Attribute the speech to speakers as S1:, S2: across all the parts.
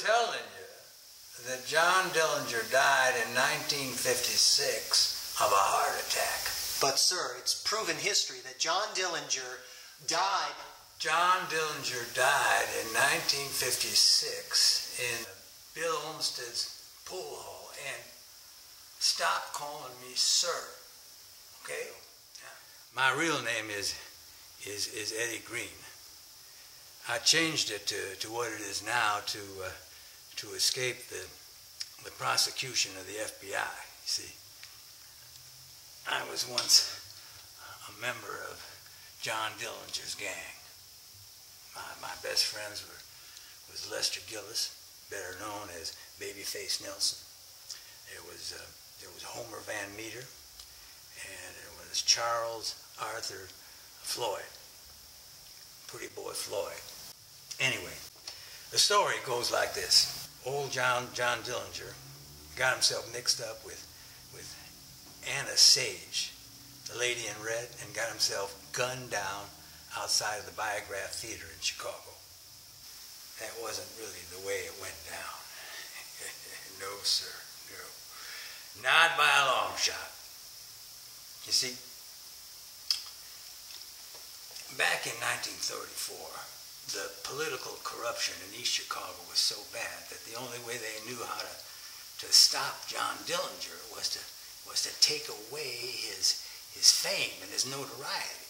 S1: telling you that John Dillinger died in 1956 of a heart attack.
S2: But, sir, it's proven history that John Dillinger died.
S1: John Dillinger died in 1956 in Bill Olmsted's pool hall. And stop calling me sir, okay? My real name is Eddie Green. I changed it to what it is now to escape the prosecution of the FBI. You see, I was once a member of John Dillinger's gang. My best friends was Lester Gillis, better known as Babyface Nelson. There was Homer Van Meter, and there was Charles Arthur Floyd, Pretty Boy Floyd. Anyway, the story goes like this. Old John Dillinger got himself mixed up with Anna Sage, the lady in red, and got himself gunned down outside of the Biograph Theater in Chicago. That wasn't really the way it went down. No, sir, no. Not by a long shot. You see, back in 1934, the political corruption in East Chicago was so bad that the only way they knew how to stop John Dillinger was to take away his fame and his notoriety.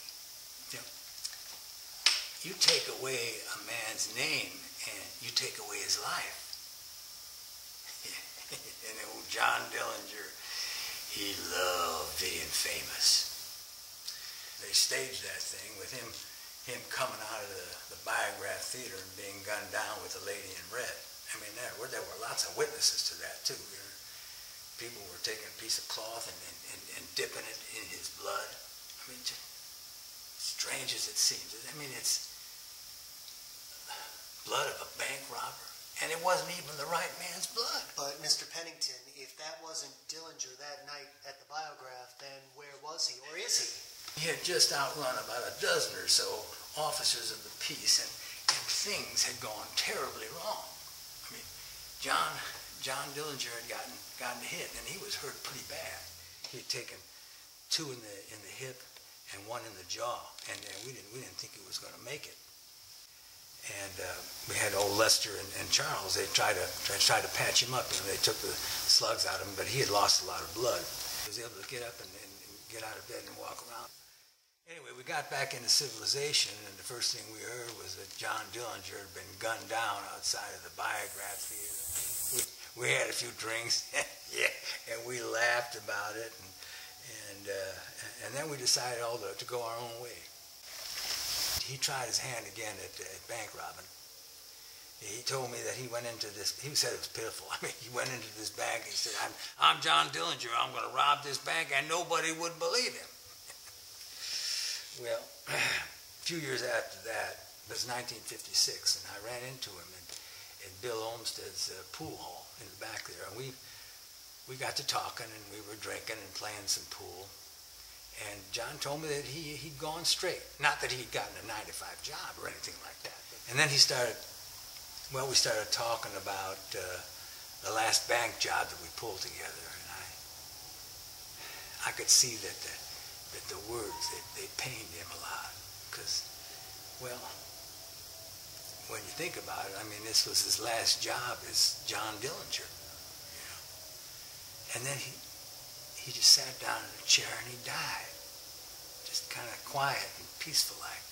S1: You take away a man's name and you take away his life. And old John Dillinger, he loved being famous. They staged that thing with him coming out of the Biograph Theater and being gunned down with the lady in red. I mean, there were lots of witnesses to that too. People were taking a piece of cloth and dipping it in his blood. I mean, just strange as it seems. I mean, it's blood of a bank robber, and it wasn't even the right man's blood.
S2: But, Mr. Pennington, if that wasn't Dillinger that night at the Biograph, then where was he, or is he?
S1: He had just outrun about a dozen or so officers of the peace, and things had gone terribly wrong. I mean, John Dillinger had gotten hit, and he was hurt pretty bad. He had taken 2 in the hip and 1 in the jaw, and we didn't think he was going to make it. And we had old Lester and Charles. They tried to patch him up. They took the slugs out of him, but he had lost a lot of blood. He was able to get up and get out of bed and walk around. Anyway, we got back into civilization, and the first thing we heard was that John Dillinger had been gunned down outside of the Biograph Theater. We had a few drinks, yeah, and we laughed about it, and then we decided all to go our own way. He tried his hand again at bank robbing. He told me that he went into this, he said it was pitiful. I mean, he went into this bank and he said, I'm John Dillinger, I'm going to rob this bank, and nobody would believe him. Well, a few years after that, it was 1956, and I ran into him in Bill Olmsted's pool hall in the back there. And we got to talking, and we were drinking and playing some pool. And John told me that he'd gone straight. Not that he'd gotten a 9-to-5 job or anything like that. And then we started talking about the last bank job that we pulled together. And I could see that the words, they pained him a lot. Because, well, when you think about it, I mean, this was his last job as John Dillinger. You know? And then he just sat down in a chair and he died. Just kind of quiet and peaceful like.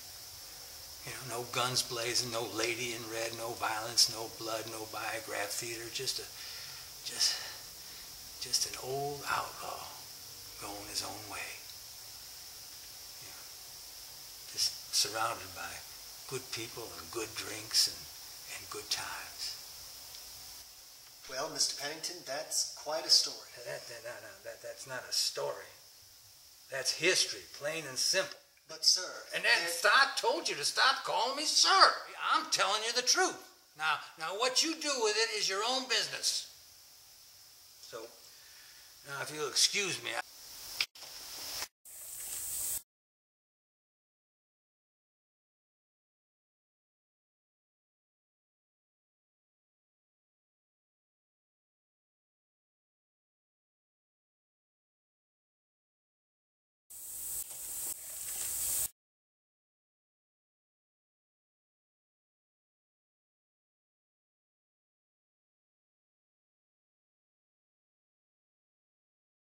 S1: You know, no guns blazing, no lady in red, no violence, no blood, no Biograph Theater, just an old outlaw going his own way. You know, just surrounded by good people and good drinks and good times.
S2: Well, Mr. Pennington, that's quite a story.
S1: That's not a story. That's history, plain and simple.
S2: But, sir...
S1: And then I told you to stop calling me sir. I'm telling you the truth. Now what you do with it is your own business. So, now if you'll excuse me...